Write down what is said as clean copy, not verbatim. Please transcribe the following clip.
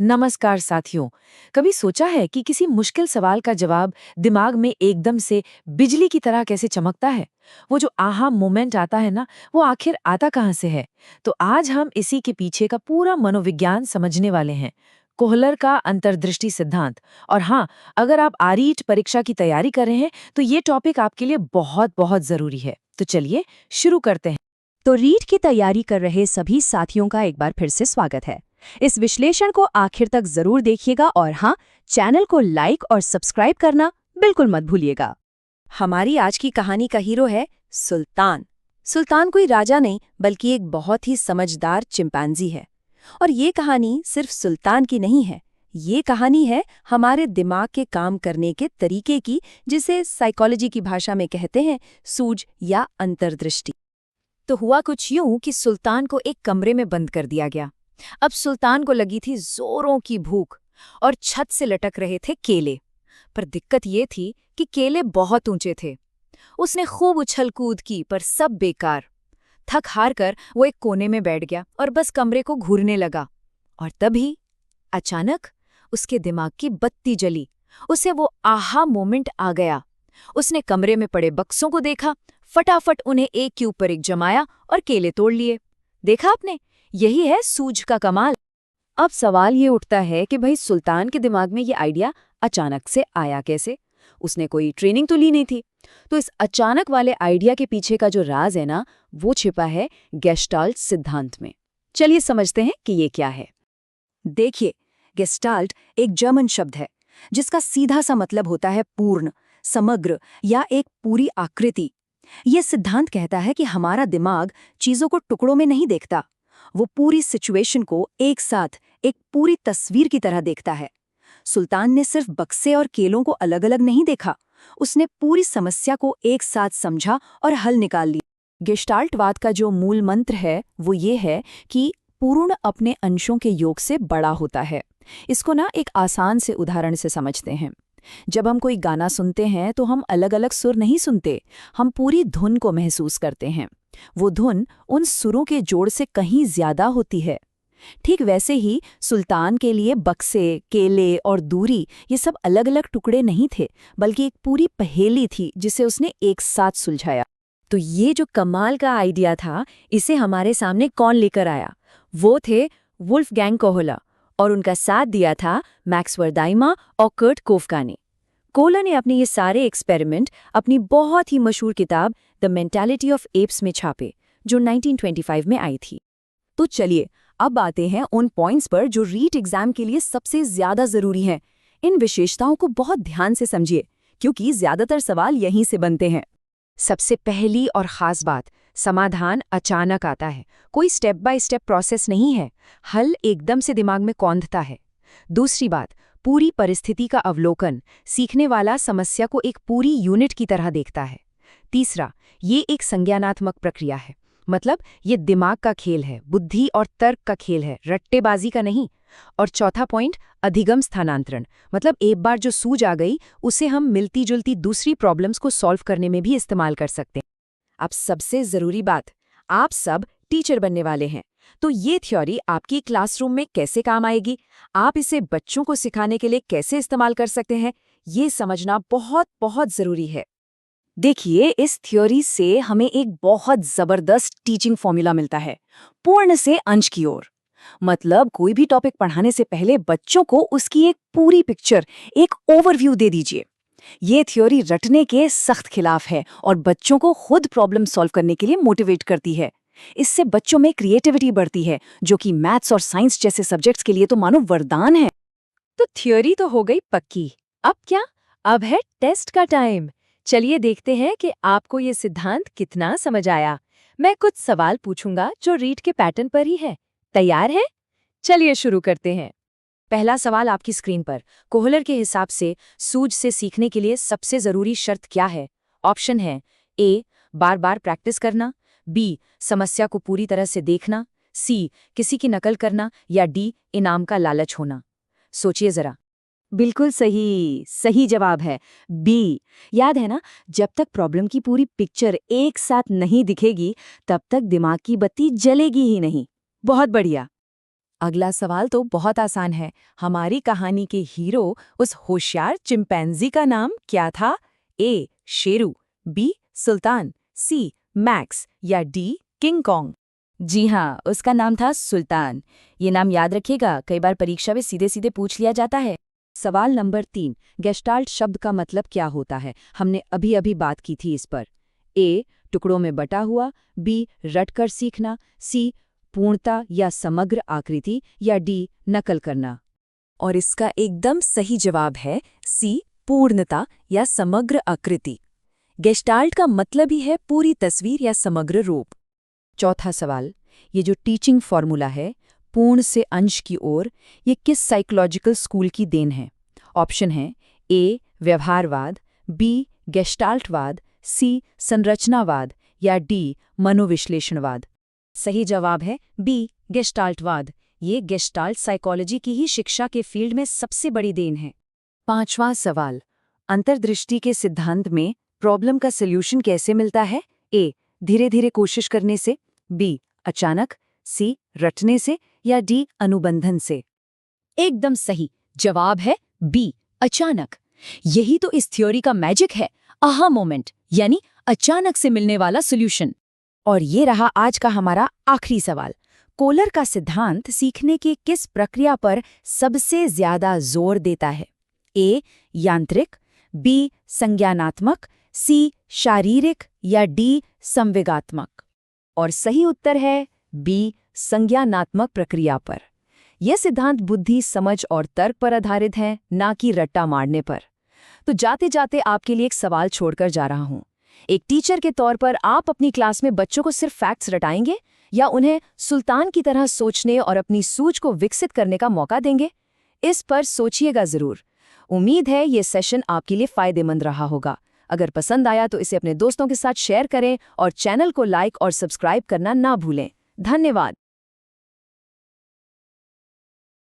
नमस्कार साथियों। कभी सोचा है कि किसी मुश्किल सवाल का जवाब दिमाग में एकदम से बिजली की तरह कैसे चमकता है? वो जो आहा मोमेंट आता है ना, वो आखिर आता कहाँ से है? तो आज हम इसी के पीछे का पूरा मनोविज्ञान समझने वाले हैं। कोहलर का अंतर्दृष्टि सिद्धांत। और हाँ, अगर आप आरीट परीक्षा की तैयारी कर रहे हैं तो ये टॉपिक आपके लिए बहुत बहुत जरूरी है। तो चलिए शुरू करते हैं। तो रीट की तैयारी कर रहे सभी साथियों का एक बार फिर से स्वागत है। इस विश्लेषण को आखिर तक जरूर देखिएगा और हाँ, चैनल को लाइक और सब्सक्राइब करना बिल्कुल मत भूलिएगा। हमारी आज की कहानी का हीरो है सुल्तान। सुल्तान कोई राजा नहीं बल्कि एक बहुत ही समझदार चिंपैंजी है। और ये कहानी सिर्फ सुल्तान की नहीं है, ये कहानी है हमारे दिमाग के काम करने के तरीके की, जिसे साइकोलॉजी की भाषा में कहते हैं सूझ या अंतर्दृष्टि। तो हुआ कुछ यूं कि सुल्तान को एक कमरे में बंद कर दिया गया। अब सुल्तान को लगी थी जोरों की भूख और छत से लटक रहे थे केले। पर दिक्कत ये थी कि केले बहुत ऊंचे थे। उसने खूब उछल कूद की पर सब बेकार। थक हार कर वो एक कोने में बैठ गया और बस कमरे को घूरने लगा। और तभी अचानक उसके दिमाग की बत्ती जली। उसे वो आहा मोमेंट आ गया। उसने कमरे में पड़े बक्सों को देखा, फटाफट उन्हें एक के ऊपर एक जमाया और केले तोड़ लिए। देखा आपने, यही है सूझ का कमाल। अब सवाल ये उठता है कि भाई सुल्तान के दिमाग में ये आइडिया अचानक से आया कैसे? उसने कोई ट्रेनिंग तो ली नहीं थी। तो इस अचानक वाले आइडिया के पीछे का जो राज है ना, वो छिपा है गेस्टाल्ट सिद्धांत में। चलिए समझते हैं कि ये क्या है। देखिए, गेस्टाल्ट एक जर्मन शब्द है जिसका सीधा सा मतलब होता है पूर्ण, समग्र या एक पूरी आकृति। ये सिद्धांत कहता है कि हमारा दिमाग चीजों को टुकड़ों में नहीं देखता, वो पूरी सिचुएशन को एक साथ एक पूरी तस्वीर की तरह देखता है। सुल्तान ने सिर्फ बक्से और केलों को अलग अलग नहीं देखा, उसने पूरी समस्या को एक साथ समझा और हल निकाल लिया। गेस्टाल्टवाद का जो मूल मंत्र है वो ये है कि पूर्ण अपने अंशों के योग से बड़ा होता है। इसको ना एक आसान से उदाहरण से समझते हैं। जब हम कोई गाना सुनते हैं तो हम अलग अलग सुर नहीं सुनते, हम पूरी धुन को महसूस करते हैं। वो धुन उन सुरों के जोड़ से कहीं ज्यादा होती है। ठीक वैसे ही सुल्तान के लिए बक्से, केले और दूरी ये सब अलग अलग टुकड़े नहीं थे, बल्कि एक पूरी पहेली थी जिसे उसने एक साथ सुलझाया। तो ये जो कमाल का आइडिया था, इसे हमारे सामने कौन लेकर आया? वो थे वुल्फगैंग कोहलर, और उनका साथ दिया था मैक्स वर्दाइमा और कर्ट कोफका ने। कोहलर ने अपने ये सारे एक्सपेरिमेंट अपनी बहुत ही मशहूर किताब द मेंटालिटी ऑफ एप्स में छापे, जो 1925 में आई थी। तो चलिए अब आते हैं उन पॉइंट्स पर जो रीट एग्जाम के लिए सबसे ज्यादा जरूरी हैं। इन विशेषताओं को बहुत ध्यान से समझिए, क्योंकि ज्यादातर सवाल यहीं से बनते हैं। सबसे पहली और खास बात, समाधान अचानक आता है, कोई स्टेप बाय स्टेप प्रोसेस नहीं है, हल एकदम से दिमाग में कौंधता है। दूसरी बात, पूरी परिस्थिति का अवलोकन, सीखने वाला समस्या को एक पूरी यूनिट की तरह देखता है। तीसरा, ये एक संज्ञानात्मक प्रक्रिया है, मतलब ये दिमाग का खेल है, बुद्धि और तर्क का खेल है, रट्टेबाजी का नहीं। और चौथा पॉइंट, अधिगम स्थानांतरण, मतलब एक बार जो सूझ आ गई उसे हम मिलती जुलती दूसरी प्रॉब्लम्स को सॉल्व करने में भी इस्तेमाल कर सकते हैं। अब सबसे जरूरी बात, आप सब टीचर बनने वाले हैं, तो ये थ्योरी आपकी क्लासरूम में कैसे काम आएगी, आप इसे बच्चों को सिखाने के लिए कैसे इस्तेमाल कर सकते हैं, ये समझना बहुत बहुत जरूरी है। देखिए, इस थ्योरी से हमें एक बहुत जबरदस्त टीचिंग फॉर्मूला मिलता है, पूर्ण से अंश की ओर। मतलब कोई भी टॉपिक पढ़ाने से पहले बच्चों को उसकी एक पूरी पिक्चर, एक ओवरव्यू दे दीजिए। ये थ्योरी रटने के सख्त खिलाफ है और बच्चों को खुद प्रॉब्लम सॉल्व करने के लिए मोटिवेट करती है। इससे बच्चों में क्रिएटिविटी बढ़ती है, जो कि मैथ्स और साइंस जैसे सब्जेक्ट्स के लिए तो मानो वरदान है। तो थ्योरी तो हो गई पक्की, अब क्या? अब है टेस्ट का टाइम। चलिए देखते हैं कि आपको ये सिद्धांत कितना समझ आया। मैं कुछ सवाल पूछूंगा जो रीट के पैटर्न पर ही है। तैयार है? चलिए शुरू करते हैं। पहला सवाल आपकी स्क्रीन पर। कोहलर के हिसाब से सूझ से सीखने के लिए सबसे जरूरी शर्त क्या है? ऑप्शन है ए, बार बार प्रैक्टिस करना, बी, समस्या को पूरी तरह से देखना, सी, किसी की नकल करना, या डी, इनाम का लालच होना। सोचिए जरा। बिल्कुल सही, सही जवाब है बी। याद है ना, जब तक प्रॉब्लम की पूरी पिक्चर एक साथ नहीं दिखेगी तब तक दिमाग की बत्ती जलेगी ही नहीं। बहुत बढ़िया। अगला सवाल तो बहुत आसान है। हमारी कहानी के हीरो उस होशियार चिंपैंजी का नाम क्या था? A. Sheru, B. Sultan, C. Max या डी. King Kong? जी हाँ, उसका नाम था सुल्तान। ये नाम याद रखिएगा, कई बार परीक्षा में सीधे सीधे पूछ लिया जाता है। सवाल नंबर 3, गेस्टाल्ट शब्द का मतलब क्या होता है? हमने अभी अभी बात की थी इस पर। ए. टुकड़ों में बटा हुआ, बी. रटकर सीखना, सी. पूर्णता या समग्र आकृति, या डी. नकल करना। और इसका एकदम सही जवाब है सी. पूर्णता या समग्र आकृति। गेस्टाल्ट का मतलब ही है पूरी तस्वीर या समग्र रूप। चौथा सवाल, ये जो टीचिंग फॉर्मूला है, पूर्ण से अंश की ओर, ये किस साइकोलॉजिकल स्कूल की देन है? ऑप्शन है ए. व्यवहारवाद, बी. गेस्टाल्टवाद, सी. संरचनावाद, या डी. मनोविश्लेषणवाद। सही जवाब है बी. गेस्टाल्टवाद। ये गेस्टाल्ट साइकोलॉजी की ही शिक्षा के फील्ड में सबसे बड़ी देन है। पांचवा सवाल, अंतर्दृष्टि के सिद्धांत में प्रॉब्लम का सॉल्यूशन कैसे मिलता है? ए. धीरे धीरे कोशिश करने से, बी. अचानक, सी. रटने से, या डी. अनुबंधन से? एकदम सही जवाब है बी. अचानक। यही तो इस थ्योरी का मैजिक है, आहा मोमेंट, यानी अचानक से मिलने वाला सॉल्यूशन। और ये रहा आज का हमारा आखिरी सवाल। कोलर का सिद्धांत सीखने की किस प्रक्रिया पर सबसे ज्यादा जोर देता है? ए. यांत्रिक, बी. संज्ञानात्मक, सी. शारीरिक, या डी. संवेगात्मक? और सही उत्तर है बी. संज्ञानात्मक प्रक्रिया पर। यह सिद्धांत बुद्धि, समझ और तर्क पर आधारित है, ना कि रट्टा मारने पर। तो जाते जाते आपके लिए एक सवाल छोड़कर जा रहा हूं। एक टीचर के तौर पर आप अपनी क्लास में बच्चों को सिर्फ फैक्ट्स रटाएंगे, या उन्हें सुल्तान की तरह सोचने और अपनी सूझ को विकसित करने का मौका देंगे? इस पर सोचिएगा जरूर। उम्मीद है ये सेशन आपके लिए फायदेमंद रहा होगा। अगर पसंद आया तो इसे अपने दोस्तों के साथ शेयर करें और चैनल को लाइक और सब्सक्राइब करना ना भूलें। धन्यवाद।